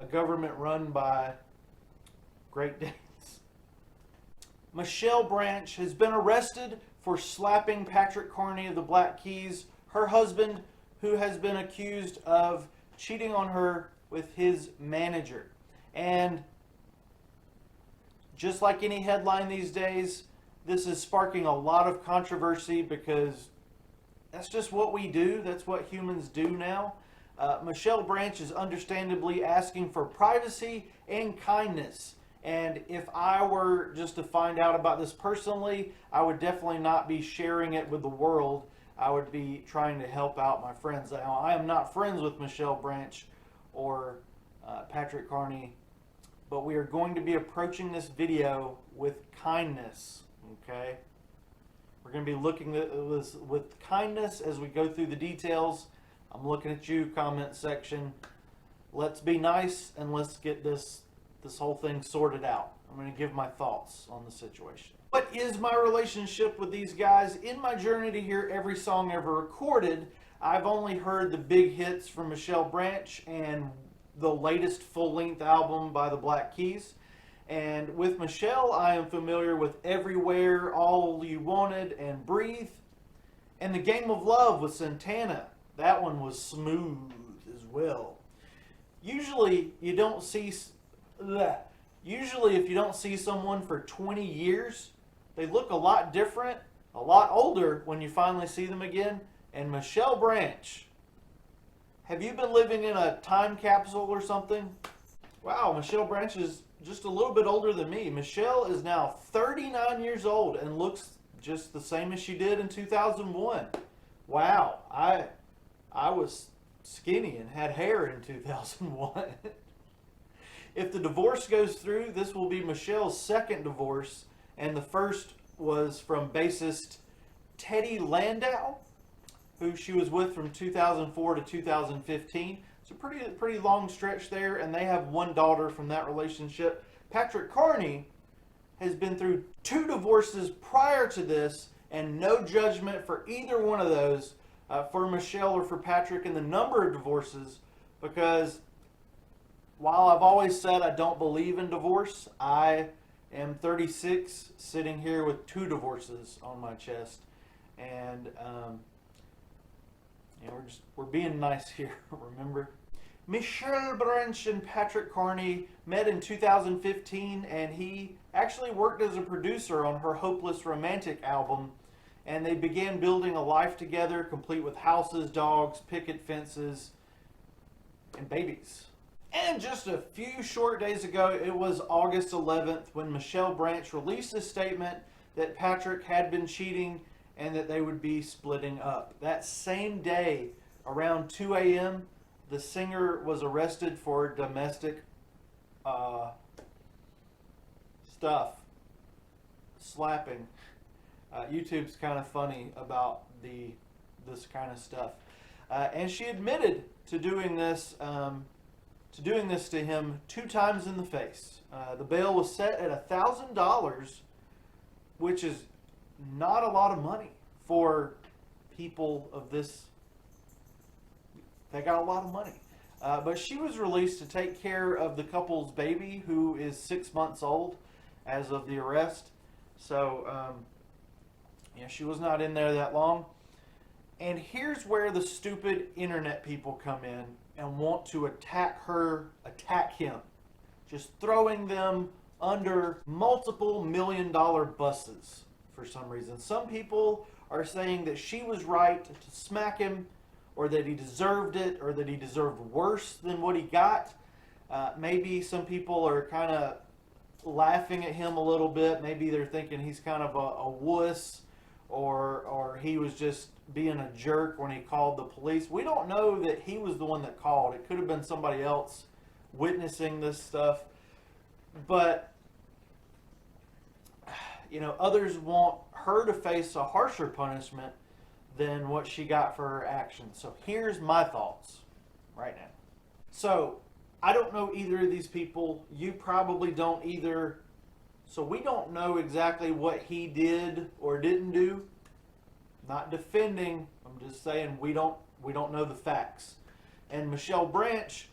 a government run by Great Danes. Michelle Branch has been arrested for slapping Patrick Carney of the Black Keys, her husband, who has been accused of cheating on her with his manager. And just like any headline these days, this is sparking a lot of controversy because that's just what we do. That's what humans do now. Michelle Branch is understandably asking for privacy and kindness. And if I were just to find out about this personally, I would definitely not be sharing it with the world. I would be trying to help out my friends. Now, I am not friends with Michelle Branch or Patrick Carney, but we are going to be approaching this video with kindness, okay? We're going to be looking at this with kindness as we go through the details. I'm looking at you, comment section. Let's be nice and let's get this whole thing sorted out. I'm going to give my thoughts on the situation. What is my relationship with these guys? In my journey to hear every song ever recorded, I've only heard the big hits from Michelle Branch and the latest full-length album by the Black Keys. And with Michelle, I am familiar with Everywhere, All You Wanted, and Breathe. And The Game of Love with Santana. That one was smooth as well. Usually, if you don't see someone for 20 years, they look a lot different, a lot older when you finally see them again. And Michelle Branch, have you been living in a time capsule or something? Wow, Michelle Branch is just a little bit older than me. Michelle is now 39 years old and looks just the same as she did in 2001. Wow, I was skinny and had hair in 2001. If the divorce goes through, this will be Michelle's second divorce, and the first was from bassist Teddy Landau, who she was with from 2004 to 2015. It's a pretty long stretch there, and they have one daughter from that relationship. Patrick Carney has been through 2 divorces prior to this, and no judgment for either one of those for Michelle or for Patrick in the number of divorces, because while I've always said I don't believe in divorce, I am 36, sitting here with 2 divorces on my chest, and we're being nice here. Remember, Michelle Branch and Patrick Carney met in 2015, and he actually worked as a producer on her Hopeless Romantic album, and they began building a life together, complete with houses, dogs, picket fences, and babies. And just a few short days ago, it was August 11th, when Michelle Branch released a statement that Patrick had been cheating and that they would be splitting up. That same day, around 2 a.m., the singer was arrested for domestic stuff, slapping. YouTube's kind of funny about this kind of stuff. And she admitted to doing this to him 2 times in the face. The bail was set at $1,000, which is not a lot of money for people of this. They got a lot of money. But she was released to take care of the couple's baby, who is 6 months old as of the arrest. So, she was not in there that long. And here's where the stupid internet people come in and want to attack him. Just throwing them under multiple $1-million buses for some reason. Some people are saying that she was right to smack him, or that he deserved it, or that he deserved worse than what he got. Maybe some people are kind of laughing at him a little bit. Maybe they're thinking he's kind of a wuss, or he was just being a jerk when he called the police. We don't know that he was the one that called. It could have been somebody else witnessing this stuff. But, others want her to face a harsher punishment than what she got for her actions. So here's my thoughts right now. So I don't know either of these people. You probably don't either. So we don't know exactly what he did or didn't do. Not defending. I'm just saying we don't know the facts. And Michelle Branch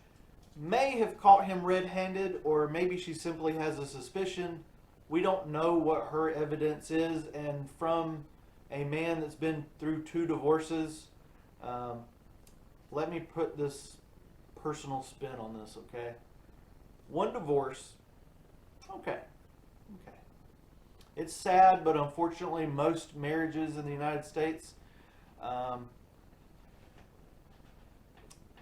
may have caught him red-handed, or maybe she simply has a suspicion. We don't know what her evidence is, and from a man that's been through 2 divorces, let me put this personal spin on this, okay? 1 divorce, okay. It's sad, but unfortunately, most marriages in the United States,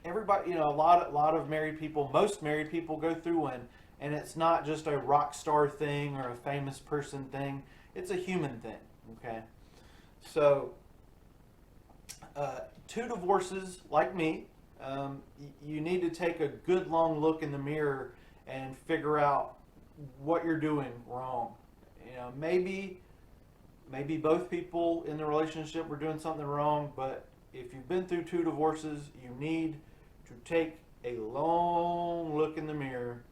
everybody, a lot of married people, most married people go through one, and it's not just a rock star thing or a famous person thing. It's a human thing, okay? So, 2 divorces, like me, you need to take a good long look in the mirror and figure out what you're doing wrong. Maybe both people in the relationship were doing something wrong, but if you've been through 2 divorces, you need to take a long look in the mirror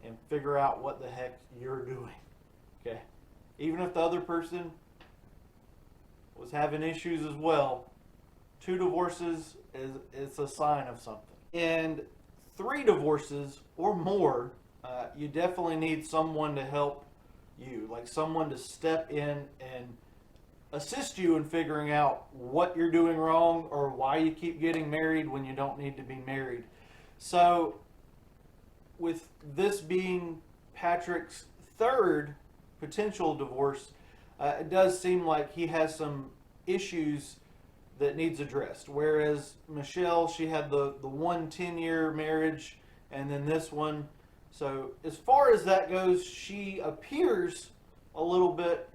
and figure out what the heck you're doing. Okay? Even if the other person was having issues as well, 2 divorces is a sign of something. And 3 divorces or more, you definitely need someone to help you, like someone to step in and assist you in figuring out what you're doing wrong or why you keep getting married when you don't need to be married. So, with this being Patrick's 3rd potential divorce, it does seem like he has some issues that needs addressed. Whereas Michelle, she had the one 10-year marriage, and then this one. So as far as that goes, she appears a little bit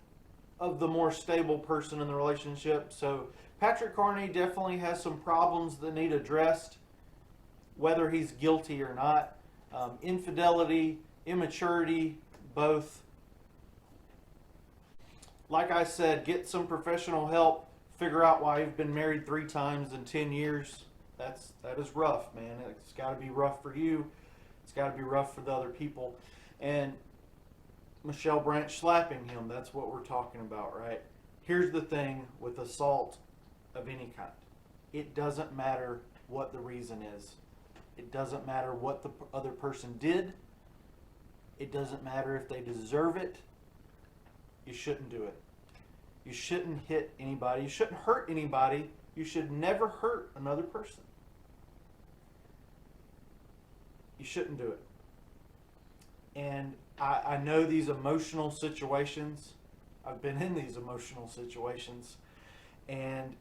of the more stable person in the relationship. So Patrick Carney definitely has some problems that need addressed, whether he's guilty or not. Infidelity, immaturity, both. Like I said, get some professional help. Figure out why you've been married 3 times in 10 years. That is rough, man. It's got to be rough for you. It's got to be rough for the other people. And Michelle Branch slapping him, that's what we're talking about, right? Here's the thing with assault of any kind. It doesn't matter what the reason is. It doesn't matter what the other person did. It doesn't matter if they deserve it. You shouldn't do it. You shouldn't hit anybody. You shouldn't hurt anybody. You should never hurt another person. You shouldn't do it. And I know these emotional situations. I've been in these emotional situations. And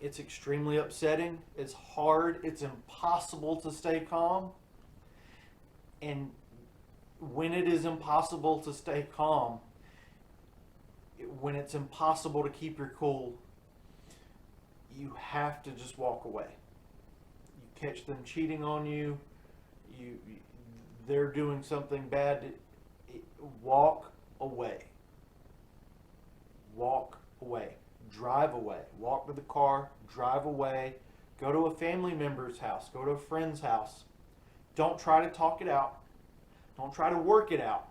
it's extremely upsetting. It's hard. It's impossible to stay calm. And when it is impossible to stay calm, when it's impossible to keep your cool, you have to just walk away. You catch them cheating on you, they're doing something bad, walk away. Walk away. Drive away. Walk to the car, drive away, go to a family member's house, go to a friend's house. Don't try to talk it out. Don't try to work it out.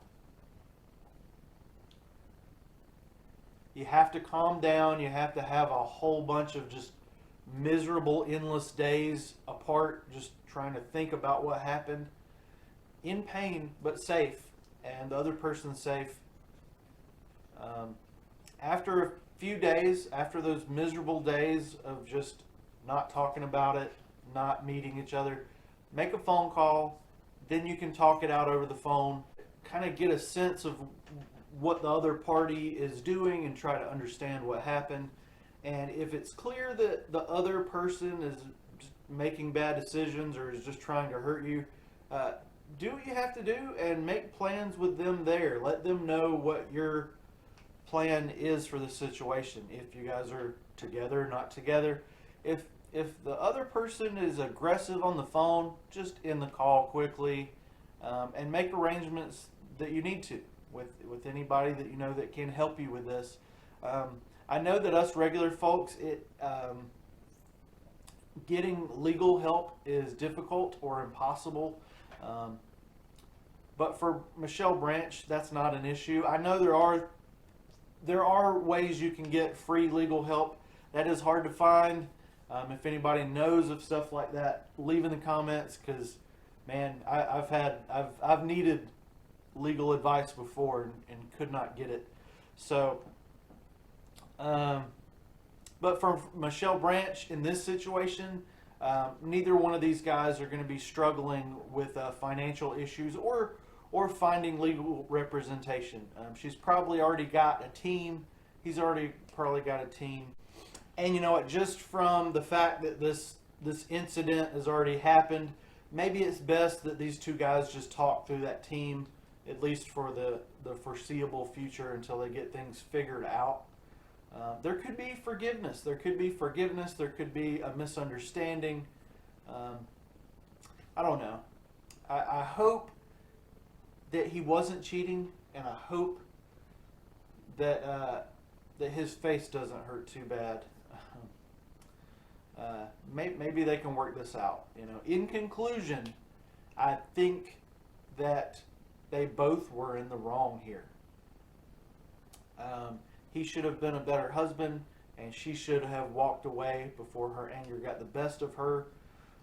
You have to calm down. You have to have a whole bunch of just miserable, endless days apart, just trying to think about what happened. In pain, but safe. And the other person's safe. After a few days, after those miserable days of just not talking about it, not meeting each other, make a phone call. Then you can talk it out over the phone. Kind of get a sense of what the other party is doing and try to understand what happened. And if it's clear that the other person is just making bad decisions or is just trying to hurt you, do what you have to do and make plans with them there. Let them know what your plan is for the situation. If you guys are together, not together. If the other person is aggressive on the phone, just end the call quickly and make arrangements that you need to with anybody that you know that can help you with this. I know that us regular folks, getting legal help is difficult or impossible. But for Michelle Branch, that's not an issue. I know there are ways you can get free legal help. That is hard to find. If anybody knows of stuff like that, leave in the comments, because man, I've needed legal advice before and could not get it. So, but for Michelle Branch in this situation, neither one of these guys are going to be struggling with financial issues or finding legal representation. She's probably already got a team. He's already probably got a team. And you know what? Just from the fact that this incident has already happened, maybe it's best that these two guys just talk through that team, at least for the foreseeable future, until they get things figured out. There could be forgiveness. There could be forgiveness. There could be a misunderstanding. I don't know. I hope that he wasn't cheating, and I hope that that his face doesn't hurt too bad. Maybe they can work this out. You know, in conclusion, I think that they both were in the wrong here. He should have been a better husband, and she should have walked away before her anger got the best of her,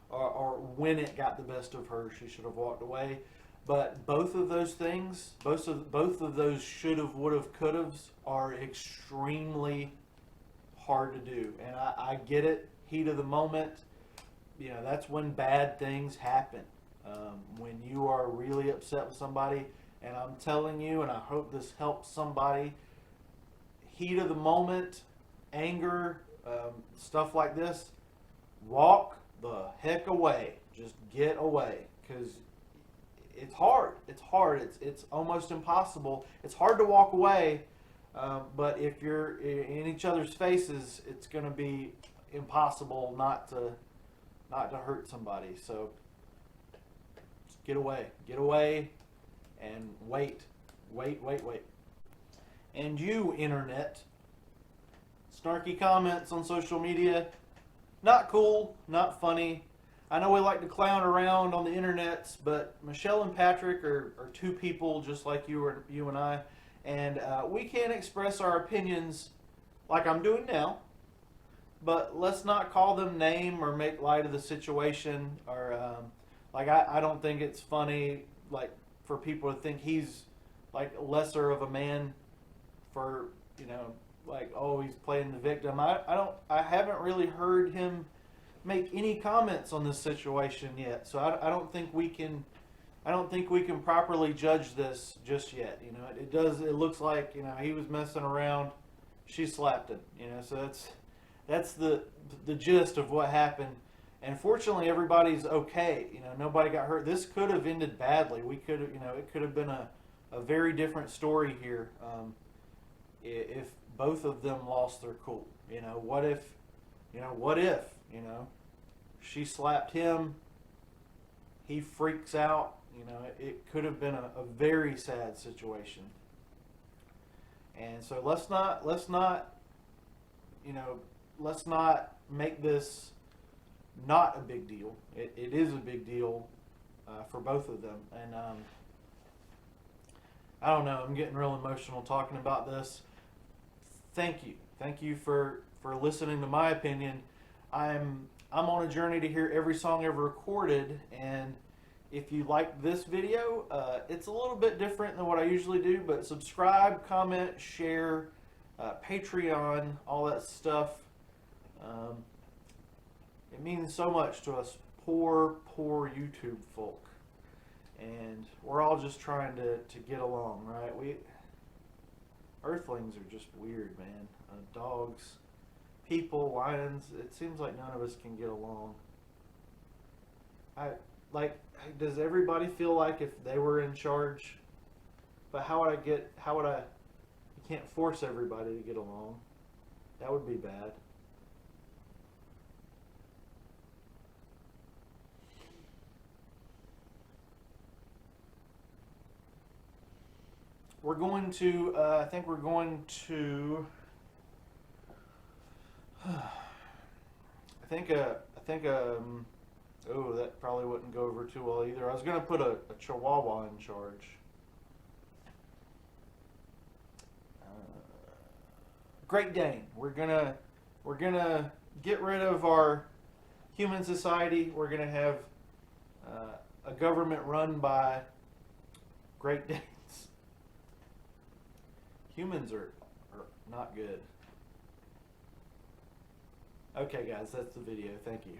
or when it got the best of her, she should have walked away. But both of those things, both of those should have, would have, could haves, are extremely hard to do. And I get it, heat of the moment. You know, that's when bad things happen. When you are really upset with somebody, and I'm telling you, and I hope this helps somebody, heat of the moment, anger, stuff like this, walk the heck away. Just get away, because it's hard. It's hard. It's almost impossible. It's hard to walk away, but if you're in each other's faces, it's going to be impossible not to hurt somebody. So just get away, and wait. And you, internet, snarky comments on social media, not cool, not funny. I know we like to clown around on the internets, but Michelle and Patrick are two people just like you and I, and we can't express our opinions like I'm doing now. But let's not call them name or make light of the situation, or like I don't think it's funny like for people to think he's like lesser of a man for, you know, like, oh, he's playing the victim. I haven't really heard him make any comments on this situation yet, so I don't think we can properly judge this just yet. You know, it looks like, you know, he was messing around, she slapped him, you know, so that's the gist of what happened. And fortunately everybody's okay, you know, nobody got hurt. This could have ended badly. We could have, you know, it could have been a very different story here, if both of them lost their cool. You know, what if she slapped him, he freaks out, you know, it could have been a very sad situation. And so let's not make this not a big deal. It is a big deal for both of them. And I don't know, I'm getting real emotional talking about this. Thank you for listening to my opinion. I'm on a journey to hear every song ever recorded, and if you like this video, it's a little bit different than what I usually do, but subscribe, comment, share, Patreon, all that stuff. It means so much to us poor YouTube folk, and we're all just trying to get along, right? Earthlings are just weird, man. Dogs, people, lions, it seems like none of us can get along. Does everybody feel like if they were in charge? But you can't force everybody to get along. That would be bad. We're going to, I think we're going to, oh, that probably wouldn't go over too well either. I was going to put a Chihuahua in charge. Great Dane. We're gonna get rid of our human society. We're going to have a government run by Great Danes. Humans are not good. Okay, guys, that's the video. Thank you.